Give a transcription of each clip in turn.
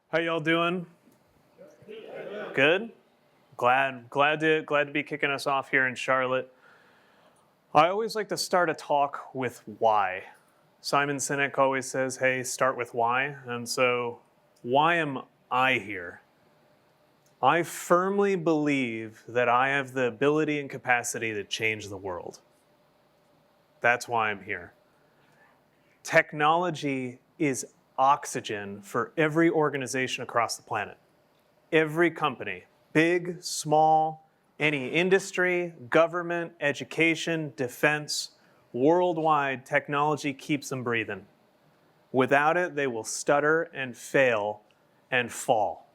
How y'all doing? Good? Glad to be kicking us off here in Charlotte. I always like to start a talk with why. Simon Sinek always says, hey, start with why. And so, why am I here? I firmly believe that I have the ability and capacity to change the world. That's why I'm here. Technology is oxygen for every organization across the planet. Every company, big, small, any industry, government, education, defense, worldwide, technology keeps them breathing. Without it, they will stutter and fail and fall.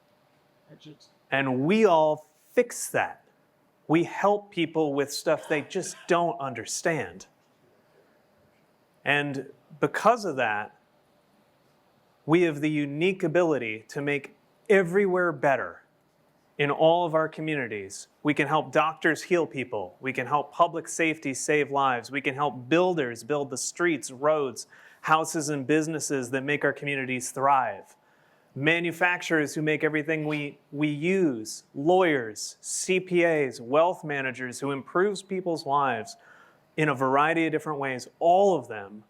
And we all fix that. We help people with stuff they just don't understand. And because of that, we have the unique ability to make everywhere better in all of our communities. We can help doctors heal people. We can help public safety save lives. We can help builders build the streets, roads, houses, and businesses that make our communities thrive. Manufacturers who make everything we use, lawyers, CPAs, wealth managers who improves people's lives in a variety of different ways. All of them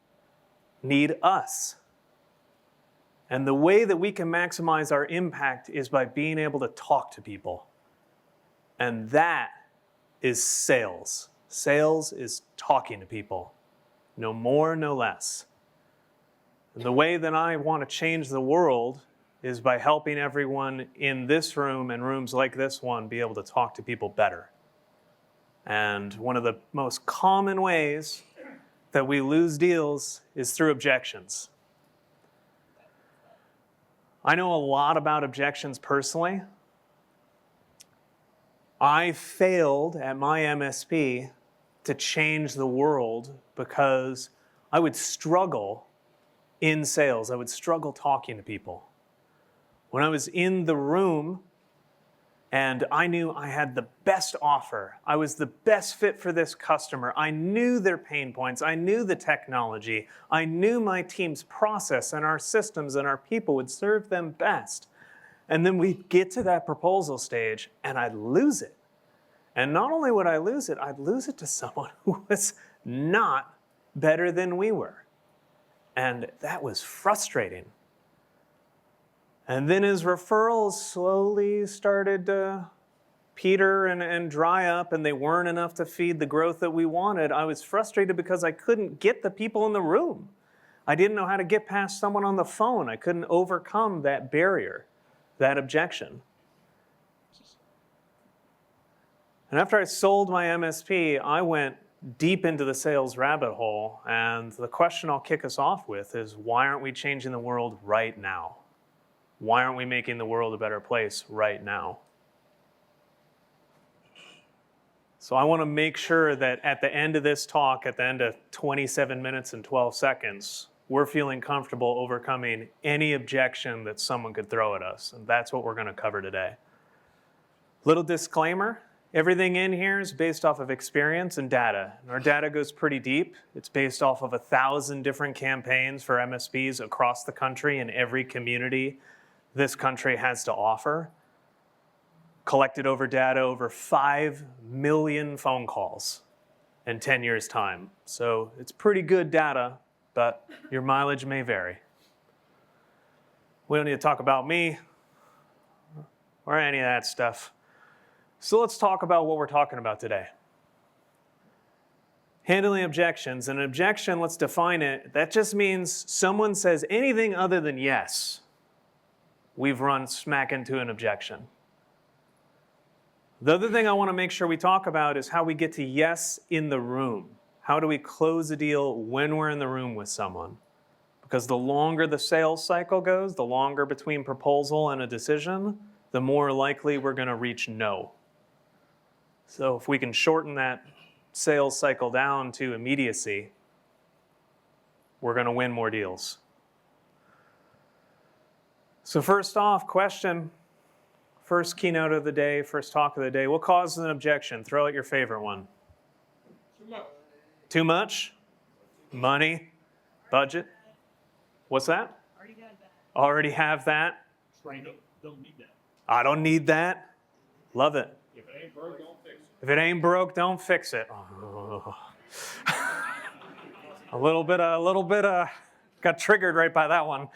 need us. And the way that we can maximize our impact is by being able to talk to people. And that is sales. Sales is talking to people. No more, no less. And the way that I want to change the world is by helping everyone in this room and rooms like this one be able to talk to people better. And one of the most common ways that we lose deals is through objections. I know a lot about objections personally. I failed at my MSP to change the world because I would struggle in sales. I would struggle talking to people. When I was in the room and I knew I had the best offer, I was the best fit for this customer, I knew their pain points, I knew the technology, I knew my team's process and our systems and our people would serve them best. And then we'd get to that proposal stage and I'd lose it. And not only would I lose it, I'd lose it to someone who was not better than we were. And that was frustrating. And then as referrals slowly started to peter and dry up and they weren't enough to feed the growth that we wanted, I was frustrated because I couldn't get the people in the room. I didn't know how to get past someone on the phone. I couldn't overcome that barrier, that objection. And after I sold my MSP, I went deep into the sales rabbit hole. And the question I'll kick us off with is, why aren't we changing the world right now? Why aren't we making the world a better place right now? So I want to make sure that at the end of this talk, at the end of 27 minutes and 12 seconds, we're feeling comfortable overcoming any objection that someone could throw at us. And that's what we're going to cover today. Little disclaimer, everything in here is based off of experience and data. And our data goes pretty deep. It's based off of 1,000 different campaigns for MSPs across the country in every community this country has to offer. Collected over data over 5 million phone calls in 10 years' time. So it's pretty good data, but your mileage may vary. We don't need to talk about me or any of that stuff. So let's talk about what we're talking about today. Handling objections. And an objection, let's define it. That just means someone says anything other than yes. We've run smack into an objection. The other thing I want to make sure we talk about is how we get to yes in the room. How do we close a deal when we're in the room with someone? Because the longer the sales cycle goes, the longer between proposal and a decision, the more likely we're going to reach no. So if we can shorten that sales cycle down to immediacy, we're going to win more deals. So first off, question. First keynote of the day, first talk of the day. What causes an objection? Throw out your favorite one. Too much. Too much? Money? Budget? What's that? Already got that. Already have that? Don't need that. I don't need that. Love it. If it ain't broke, don't fix it. If it ain't broke, don't fix it. Oh. a little bit, got triggered right by that one.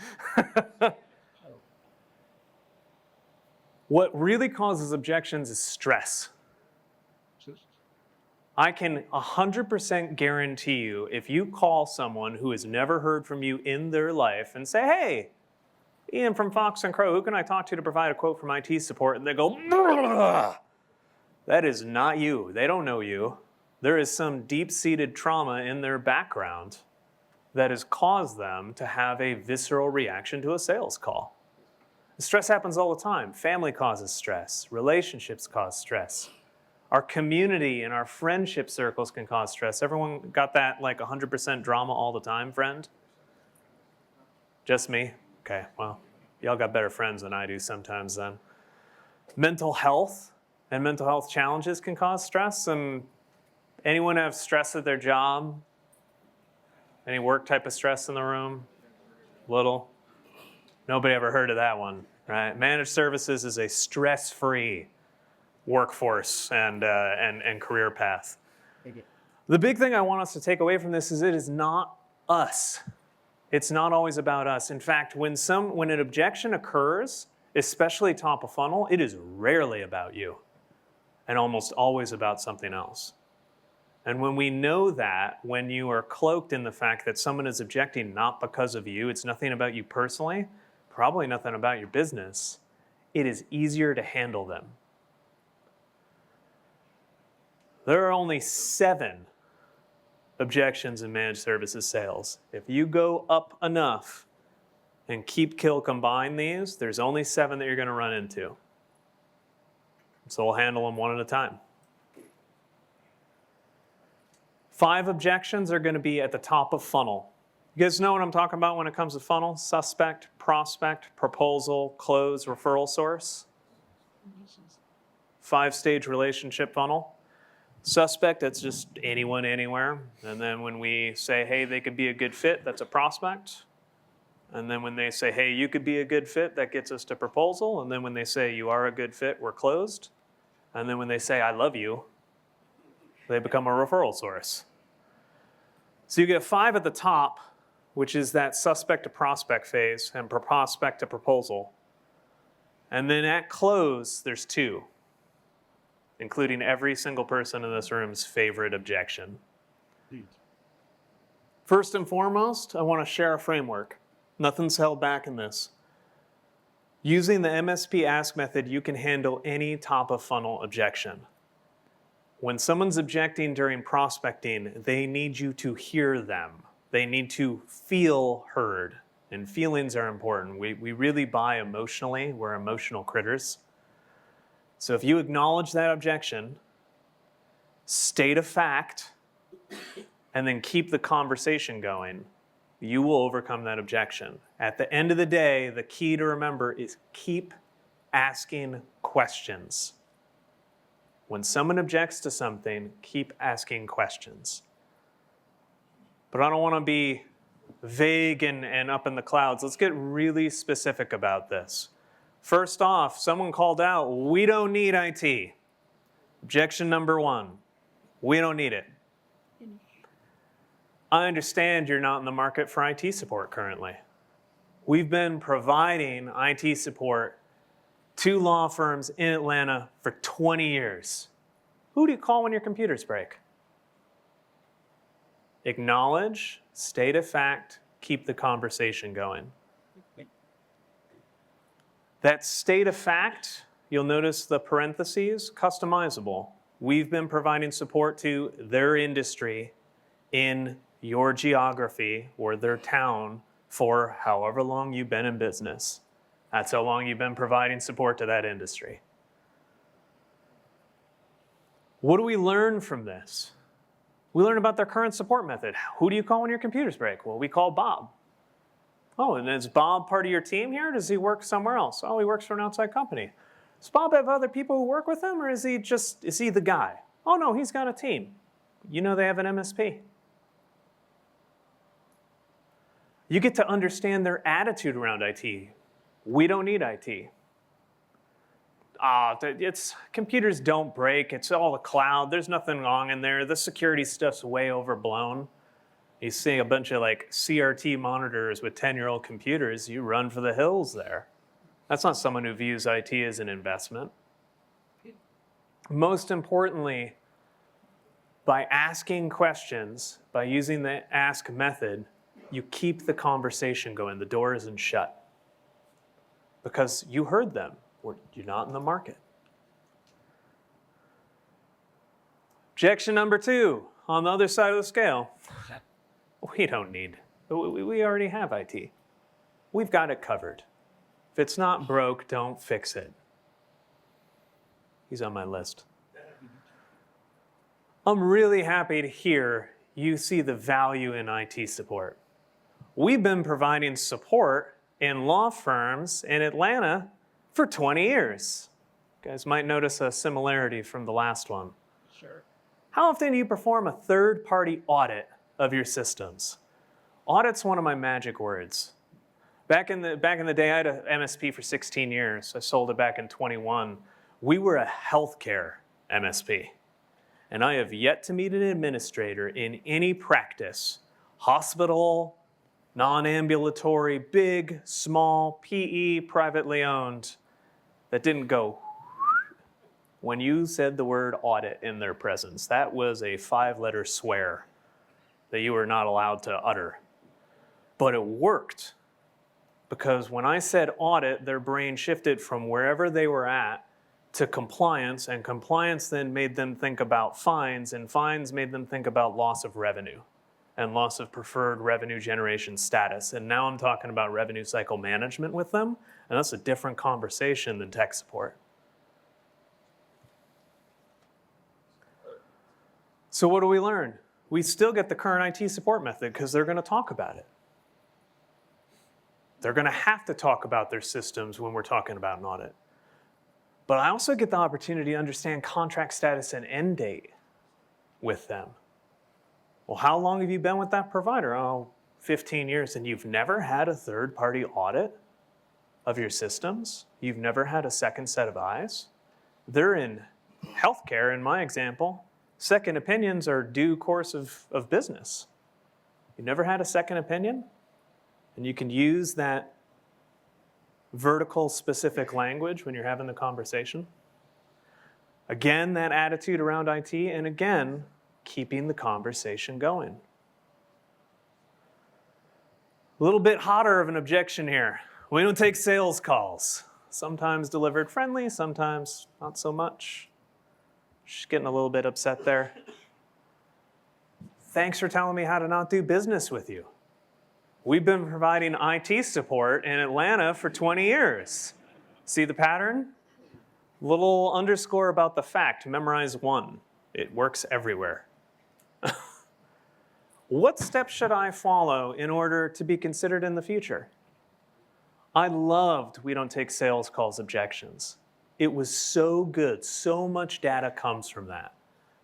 What really causes objections is stress. I can 100% guarantee you, if you call someone who has never heard from you in their life and say, hey, Ian from Fox & Crow, who can I talk to provide a quote from IT support? And they go, "Brrr." That is not you. They don't know you. There is some deep-seated trauma in their background that has caused them to have a visceral reaction to a sales call. Stress happens all the time. Family causes stress. Relationships cause stress. Our community and our friendship circles can cause stress. Everyone got that like 100% drama all the time, friend? Just me? Okay, well, y'all got better friends than I do sometimes then. Mental health and mental health challenges can cause stress. And anyone have stress at their job? Any work type of stress in the room? Little? Nobody ever heard of that one, right? Managed services is a stress-free workforce and career path. The big thing I want us to take away from this is it is not us. It's not always about us. In fact, when an objection occurs, especially top of funnel, it is rarely about you and almost always about something else. And when we know that, when you are cloaked in the fact that someone is objecting not because of you, it's nothing about you personally, probably nothing about your business, it is easier to handle them. There are only 7 objections in managed services sales. If you go up enough and combine these, there's only 7 that you're going to run into. So we'll handle them one at a time. 5 objections are going to be at the top of funnel. You guys know what I'm talking about when it comes to funnel? Suspect, prospect, proposal, close, referral source. 5-stage relationship funnel. Suspect, that's just anyone, anywhere. And then when we say, hey, they could be a good fit, that's a prospect. And then when they say, hey, you could be a good fit, that gets us to proposal. And then when they say, you are a good fit, we're closed. And then when they say, I love you, they become a referral source. So you get 5 at the top, which is that suspect to prospect phase, and prospect to proposal. And then at close, there's 2, including every single person in this room's favorite objection. First and foremost, I want to share a framework. Nothing's held back in this. Using the MSP ask method, you can handle any top of funnel objection. When someone's objecting during prospecting, they need you to hear them. They need to feel heard. And feelings are important. We really buy emotionally. We're emotional critters. So if you acknowledge that objection, state a fact, and then keep the conversation going, you will overcome that objection. At the end of the day, the key to remember is keep asking questions. When someone objects to something, keep asking questions. But I don't want to be vague and up in the clouds. Let's get really specific about this. First off, someone called out, we don't need IT. Objection number 1, we don't need it. I understand you're not in the market for IT support currently. We've been providing IT support to law firms in Atlanta for 20 years. Who do you call when your computers break? Acknowledge, state a fact, keep the conversation going. That state of fact, you'll notice the parentheses, customizable. We've been providing support to their industry in your geography or their town for however long you've been in business. That's how long you've been providing support to that industry. What do we learn from this? We learn about their current support method. Who do you call when your computers break? Well, we call Bob. Oh, and is Bob part of your team here? Does he work somewhere else? Oh, he works for an outside company. Does Bob have other people who work with him, or is he the guy? Oh no, he's got a team. You know they have an MSP. You get to understand their attitude around IT. We don't need IT. Computers don't break. It's all the cloud. There's nothing wrong in there. The security stuff's way overblown. You see a bunch of like CRT monitors with 10-year-old computers, you run for the hills there. That's not someone who views IT as an investment. Most importantly, by asking questions, by using the ask method, you keep the conversation going. The door isn't shut. Because you heard them, or you're not in the market. Objection number 2, on the other side of the scale. We don't need, we already have IT. We've got it covered. If it's not broke, don't fix it. He's on my list. I'm really happy to hear you see the value in IT support. We've been providing support in law firms in Atlanta for 20 years. You guys might notice a similarity from the last one. Sure. How often do you perform a third-party audit of your systems? Audit's one of my magic words. Back in the day, I had an MSP for 16 years. I sold it back in 21. We were a healthcare MSP. And I have yet to meet an administrator in any practice, hospital, non-ambulatory, big, small, PE, privately owned, that didn't go when you said the word audit in their presence. That was a 5-letter swear that you were not allowed to utter. But it worked, because when I said audit, their brain shifted from wherever they were at to compliance, and compliance then made them think about fines, and fines made them think about loss of revenue and loss of preferred revenue generation status. And now I'm talking about revenue cycle management with them, and that's a different conversation than tech support. So what do we learn? We still get the current IT support method because they're going to talk about it. They're going to have to talk about their systems when we're talking about an audit. But I also get the opportunity to understand contract status and end date with them. Well, how long have you been with that provider? Oh, 15 years, and you've never had a third-party audit of your systems? You've never had a second set of eyes? They're in healthcare, in my example. Second opinions are due course of business. You've never had a second opinion? And you can use that vertical specific language when you're having the conversation. Again, that attitude around IT, and again, keeping the conversation going. A little bit hotter of an objection here. We don't take sales calls. Sometimes delivered friendly, sometimes not so much. Just getting a little bit upset there. Thanks for telling me how to not do business with you. We've been providing IT support in Atlanta for 20 years. See the pattern? Little underscore about the fact, memorize 1. It works everywhere. What steps should I follow in order to be considered in the future? I loved we don't take sales calls objections. It was so good, so much data comes from that.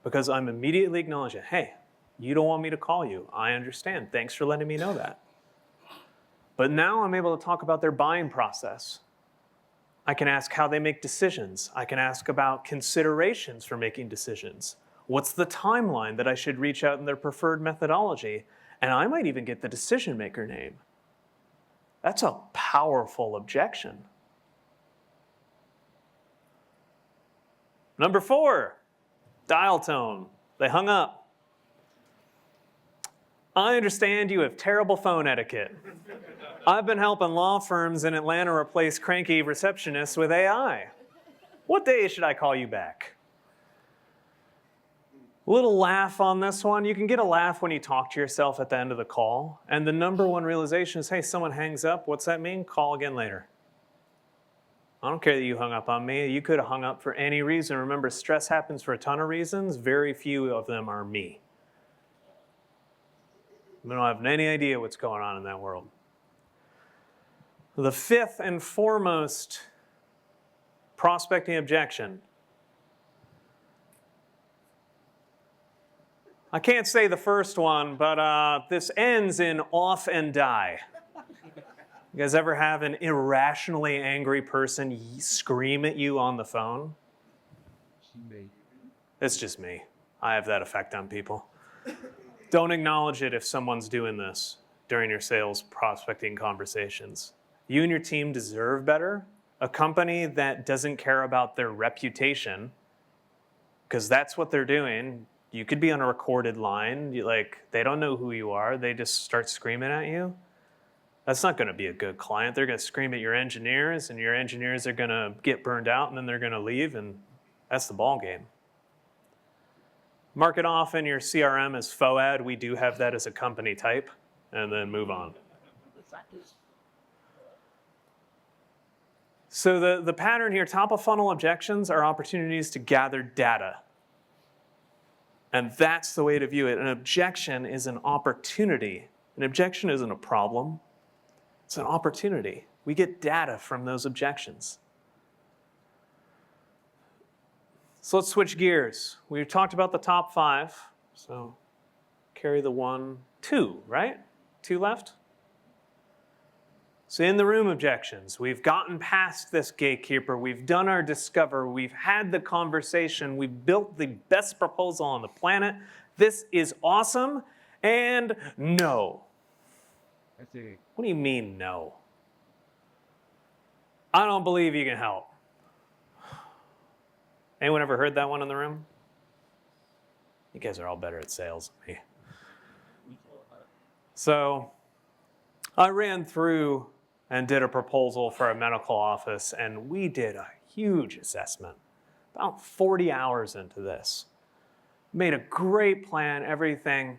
Because I'm immediately acknowledging, hey, you don't want me to call you. I understand, thanks for letting me know that. But now I'm able to talk about their buying process. I can ask how they make decisions. I can ask about considerations for making decisions. What's the timeline that I should reach out in their preferred methodology? And I might even get the decision maker name. That's a powerful objection. Number 4, dial tone. They hung up. I understand you have terrible phone etiquette. I've been helping law firms in Atlanta replace cranky receptionists with AI. What day should I call you back? A little laugh on this one. You can get a laugh when you talk to yourself at the end of the call. And the number one realization is, hey, someone hangs up. What's that mean? Call again later. I don't care that you hung up on me. You could have hung up for any reason. Remember, stress happens for a ton of reasons. Very few of them are me. I don't have any idea what's going on in that world. The 5th and foremost prospecting objection. I can't say the first one, but this ends in off and die. You guys ever have an irrationally angry person scream at you on the phone? It's just me. I have that effect on people. Don't acknowledge it if someone's doing this during your sales prospecting conversations. You and your team deserve better. A company that doesn't care about their reputation, because that's what they're doing. You could be on a recorded line. They don't know who you are. They just start screaming at you. That's not going to be a good client. They're going to scream at your engineers, and your engineers are going to get burned out, and then they're going to leave, and that's the ball game. Mark it off in your CRM as FOAD. We do have that as a company type, and then move on. So the pattern here, top of funnel objections are opportunities to gather data. And that's the way to view it. An objection is an opportunity. An objection isn't a problem. It's an opportunity. We get data from those objections. So let's switch gears. We talked about the top 5. So carry the 1, 2, right? 2 left? So in the room objections, we've gotten past this gatekeeper. We've done our discover. We've had the conversation. We've built the best proposal on the planet. This is awesome. And no. What do you mean no? I don't believe you can help. Anyone ever heard that one in the room? You guys are all better at sales than me. So I ran through and did a proposal for a medical office, and we did a huge assessment, about 40 hours into this. Made a great plan, everything.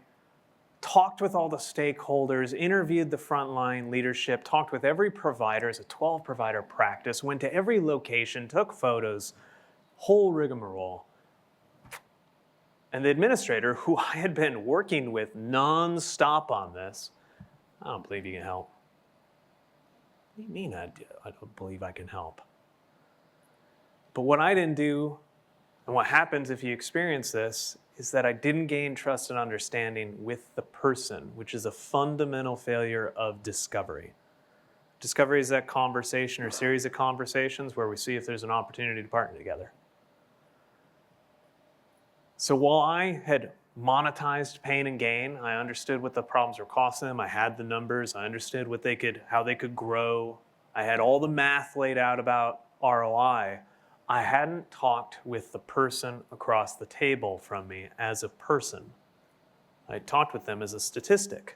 Talked with all the stakeholders, interviewed the frontline leadership, talked with every provider. It's a 12-provider practice, went to every location, took photos, whole rigmarole. And the administrator, who I had been working with nonstop on this, I don't believe you can help. What do you mean I don't believe I can help? But what I didn't do, and what happens if you experience this, is that I didn't gain trust and understanding with the person, which is a fundamental failure of discovery. Discovery is that conversation or series of conversations where we see if there's an opportunity to partner together. So while I had monetized pain and gain, I understood what the problems were costing them. I had the numbers. I understood how they could grow. I had all the math laid out about ROI. I hadn't talked with the person across the table from me as a person. I talked with them as a statistic.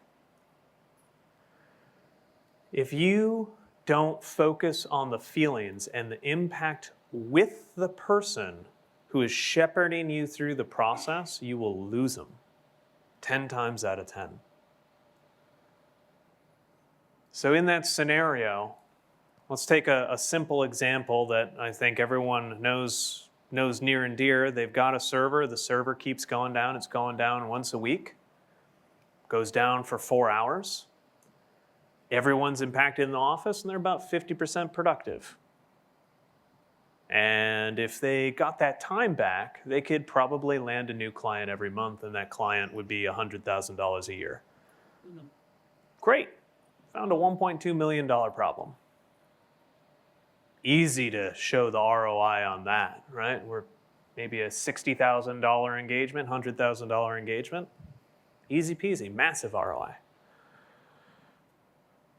If you don't focus on the feelings and the impact with the person who is shepherding you through the process, you will lose them 10 times out of 10. So in that scenario, let's take a simple example that I think everyone knows near and dear. They've got a server. The server keeps going down. It's going down once a week. Goes down for 4 hours. Everyone's impacted in the office, and they're about 50% productive. And if they got that time back, they could probably land a new client every month, and that client would be $100,000 a year. Great. Found a $1.2 million problem. Easy to show the ROI on that, right? We're maybe a $60,000 engagement, $100,000 engagement. Easy peasy, massive ROI.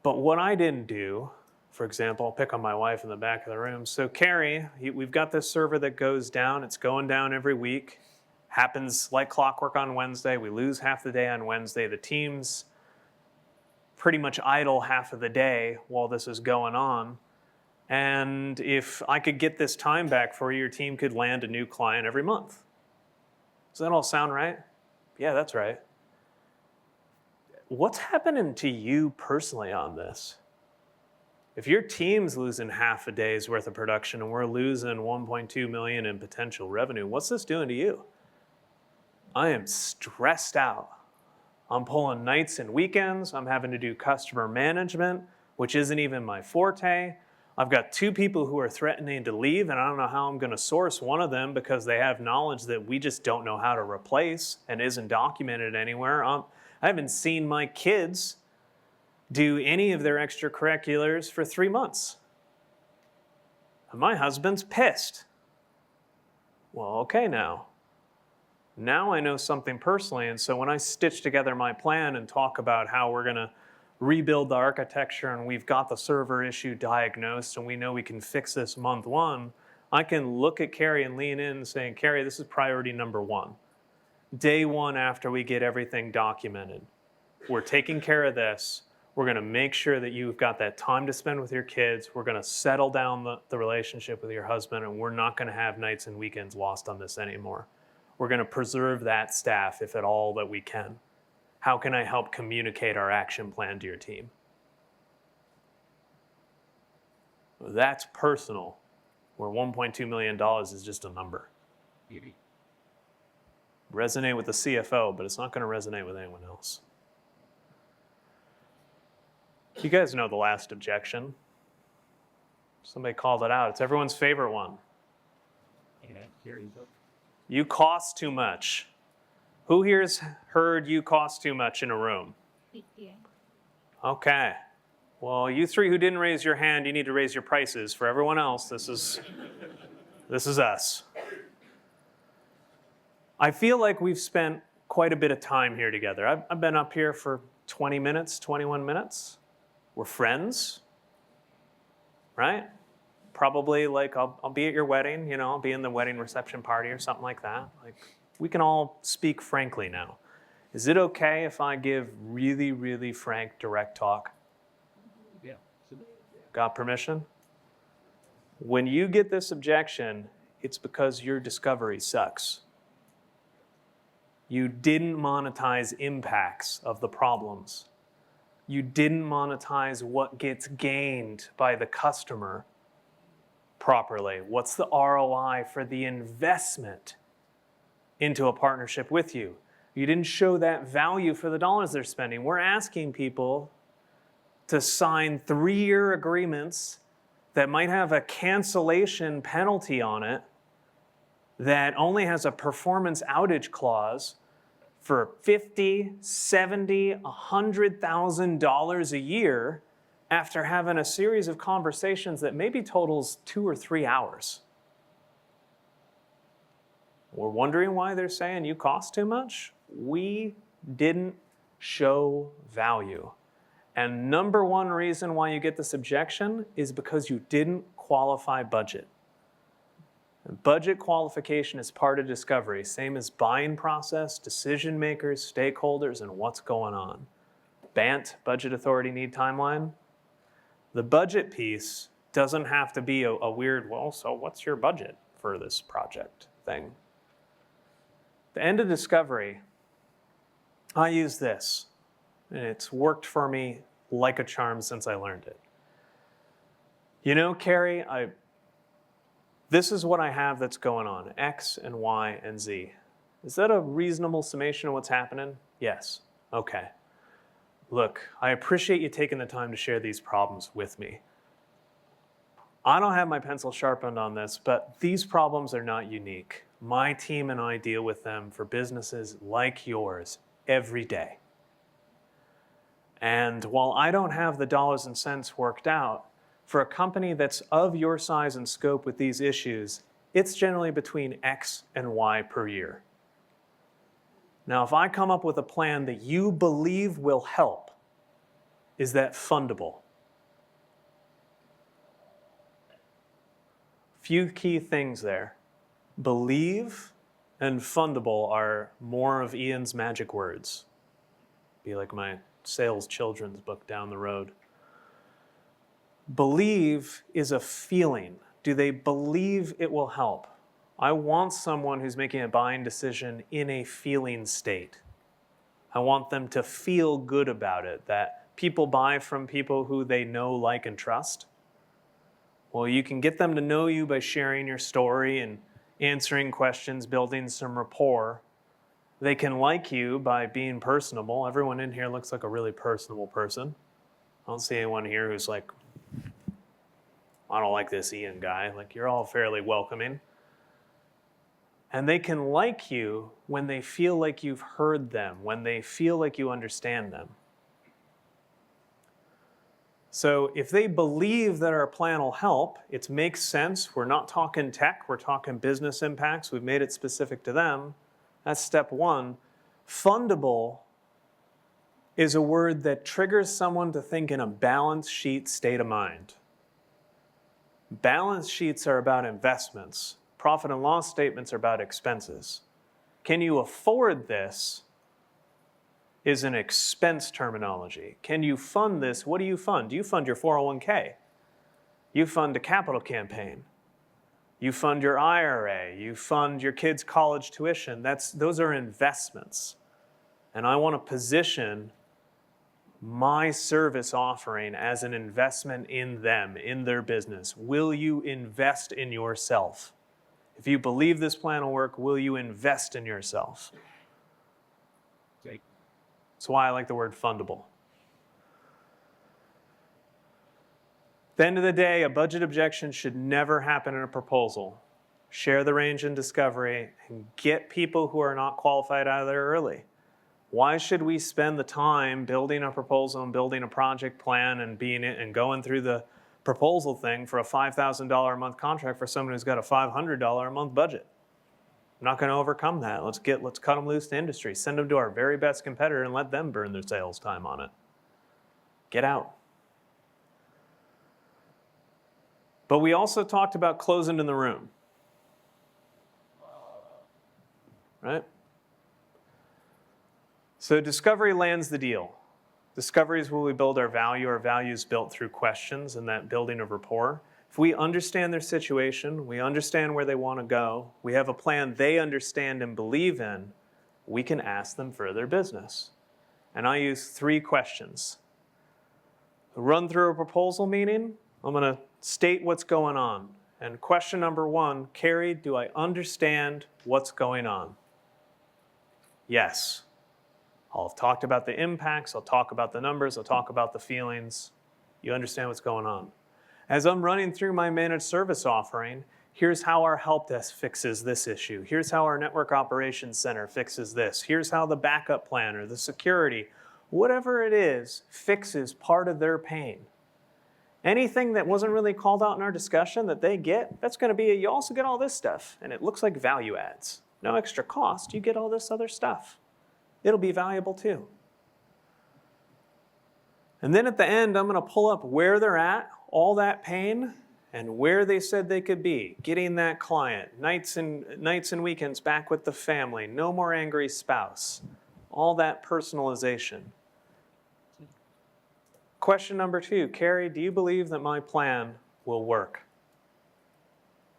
But what I didn't do, for example, I'll pick on my wife in the back of the room. So Carrie, we've got this server that goes down. It's going down every week. Happens like clockwork on Wednesday. We lose half the day on Wednesday. The team's pretty much idle half of the day while this is going on. And if I could get this time back for you, your team could land a new client every month. Does that all sound right? Yeah, that's right. What's happening to you personally on this? If your team's losing half a day's worth of production and we're losing 1.2 million in potential revenue, what's this doing to you? I am stressed out. I'm pulling nights and weekends. I'm having to do customer management, which isn't even my forte. I've got 2 people who are threatening to leave, and I don't know how I'm going to source one of them because they have knowledge that we just don't know how to replace and isn't documented anywhere. I haven't seen my kids do any of their extracurriculars for 3 months. And my husband's pissed. Well, okay now. Now I know something personally, and so when I stitch together my plan and talk about how we're going to rebuild the architecture and we've got the server issue diagnosed and we know we can fix this month 1, I can look at Carrie and lean in and say, Carrie, this is priority number 1. Day 1 after we get everything documented. We're taking care of this. We're going to make sure that you've got that time to spend with your kids. We're going to settle down the relationship with your husband, and we're not going to have nights and weekends lost on this anymore. We're going to preserve that staff if at all that we can. How can I help communicate our action plan to your team? That's personal, where $1.2 million is just a number. Resonate with the CFO, but it's not going to resonate with anyone else. You guys know the last objection. Somebody called it out. It's everyone's favorite one. Yeah, here you go. You cost too much. Who here's heard you cost too much in a room? Okay. Well, you 3 who didn't raise your hand, you need to raise your prices. For everyone else, this is us. I feel like we've spent quite a bit of time here together. I've been up here for 20 minutes, 21 minutes. We're friends, right? Probably like I'll be at your wedding, I'll be in the wedding reception party or something like that. Like, we can all speak frankly now. Is it okay if I give really, really frank, direct talk? Yeah. Got permission? When you get this objection, it's because your discovery sucks. You didn't monetize impacts of the problems. You didn't monetize what gets gained by the customer properly. What's the ROI for the investment into a partnership with you? You didn't show that value for the dollars they're spending. We're asking people to sign 3-year agreements that might have a cancellation penalty on it that only has a performance outage clause for $50,000, $70,000, $100,000 a year after having a series of conversations that maybe totals 2 or 3 hours. We're wondering why they're saying you cost too much? We didn't show value. And number 1 reason why you get this objection is because you didn't qualify budget. And budget qualification is part of discovery, same as buying process, decision makers, stakeholders, and what's going on. BANT, budget authority need timeline. The budget piece doesn't have to be a weird, well, so what's your budget for this project thing? The end of discovery, I use this, and it's worked for me like a charm since I learned it. Carrie, this is what I have that's going on, X and Y and Z. Is that a reasonable summation of what's happening? Yes. Okay. Look, I appreciate you taking the time to share these problems with me. I don't have my pencil sharpened on this, but these problems are not unique. My team and I deal with them for businesses like yours every day. And while I don't have the dollars and cents worked out, for a company that's of your size and scope with these issues, it's generally between X and Y per year. Now, if I come up with a plan that you believe will help, is that fundable? Few key things there. Believe and fundable are more of Ian's magic words. Be like my sales children's book down the road. Believe is a feeling. Do they believe it will help? I want someone who's making a buying decision in a feeling state. I want them to feel good about it, that people buy from people who they know, like, and trust. Well, you can get them to know you by sharing your story and answering questions, building some rapport. They can like you by being personable. Everyone in here looks like a really personable person. I don't see anyone here who's like, I don't like this Ian guy. Like, you're all fairly welcoming. And they can like you when they feel like you've heard them, when they feel like you understand them. So if they believe that our plan will help, it makes sense. We're not talking tech, we're talking business impacts. We've made it specific to them. That's step one. Fundable is a word that triggers someone to think in a balance sheet state of mind. Balance sheets are about investments. Profit and loss statements are about expenses. Can you afford this is an expense terminology. Can you fund this? What do you fund? Do you fund your 401k? You fund a capital campaign. You fund your IRA. You fund your kids' college tuition. Those are investments. And I want to position my service offering as an investment in them, in their business. Will you invest in yourself? If you believe this plan will work, will you invest in yourself? Okay. That's why I like the word fundable. At the end of the day, a budget objection should never happen in a proposal. Share the range in discovery and get people who are not qualified out of there early. Why should we spend the time building a proposal and building a project plan and going through the proposal thing for a $5,000 a month contract for someone who's got a $500 a month budget? I'm not going to overcome that. Let's cut them loose to industry. Send them to our very best competitor and let them burn their sales time on it. Get out. But we also talked about closing in the room. Right? So discovery lands the deal. Discovery is where we build our value. Our value is built through questions and that building of rapport. If we understand their situation, we understand where they want to go, we have a plan they understand and believe in, we can ask them for their business. And I use 3 questions. Run through a proposal meeting, I'm going to state what's going on. And question number 1, Carrie, do I understand what's going on? Yes. I'll have talked about the impacts, I'll talk about the numbers, I'll talk about the feelings. You understand what's going on. As I'm running through my managed service offering, here's how our help desk fixes this issue. Here's how our network operations center fixes this. Here's how the backup plan or the security, whatever it is, fixes part of their pain. Anything that wasn't really called out in our discussion that they get, that's going to be, you also get all this stuff. And it looks like value adds. No extra cost, you get all this other stuff. It'll be valuable too. And then at the end, I'm going to pull up where they're at, all that pain, and where they said they could be. Getting that client, nights and weekends back with the family, no more angry spouse, all that personalization. Question number 2, Carrie, do you believe that my plan will work?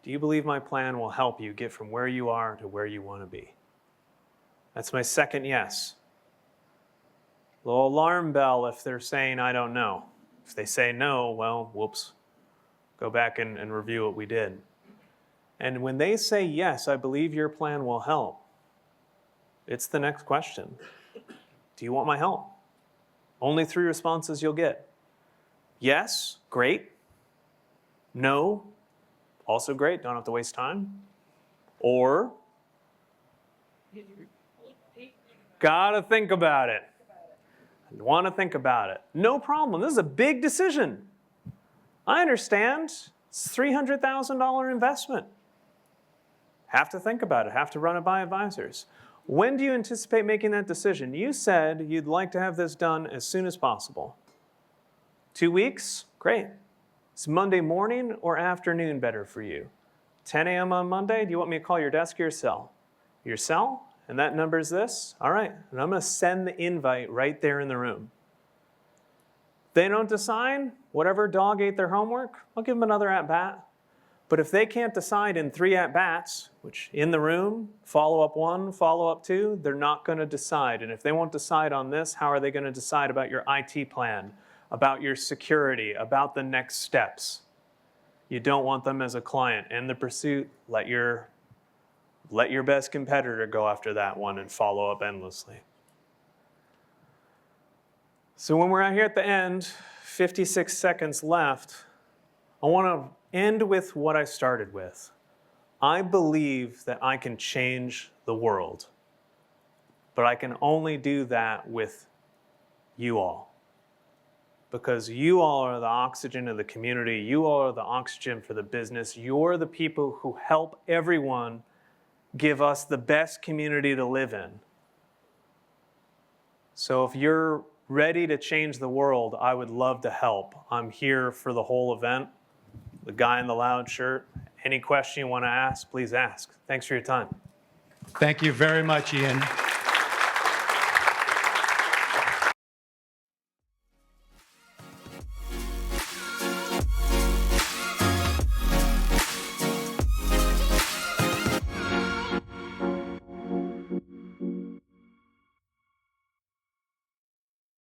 Do you believe my plan will help you get from where you are to where you want to be? That's my second yes. Little alarm bell if they're saying, I don't know. If they say no, well, whoops. Go back and review what we did. And when they say, yes, I believe your plan will help, it's the next question. Do you want my help? Only 3 responses you'll get. Yes, great. No, also great, don't have to waste time. Or, gotta think about it. I want to think about it. No problem. This is a big decision. I understand. It's a $300,000 investment. Have to think about it. Have to run it by advisors. When do you anticipate making that decision? You said you'd like to have this done as soon as possible. 2 weeks? Great. Is Monday morning or afternoon better for you? 10 a.m. on Monday? Do you want me to call your desk or your cell? Your cell? And that number is this? All right. And I'm going to send the invite right there in the room. They don't decide, whatever dog ate their homework, I'll give them another at-bat. But if they can't decide in 3 at-bats, which in the room, follow-up 1, follow-up 2, they're not going to decide. And if they won't decide on this, how are they going to decide about your IT plan, about your security, about the next steps? You don't want them as a client. End the pursuit. Let your best competitor go after that one and follow up endlessly. So when we're out here at the end, 56 seconds left, I want to end with what I started with. I believe that I can change the world, but I can only do that with you all. because you all are the oxygen of the community. You all are the oxygen for the business. You're the people who help everyone give us the best community to live in. So if you're ready to change the world, I would love to help. I'm here for the whole event. The guy in the loud shirt. Any question you want to ask, please ask. Thanks for your time. Thank you very much, Ian.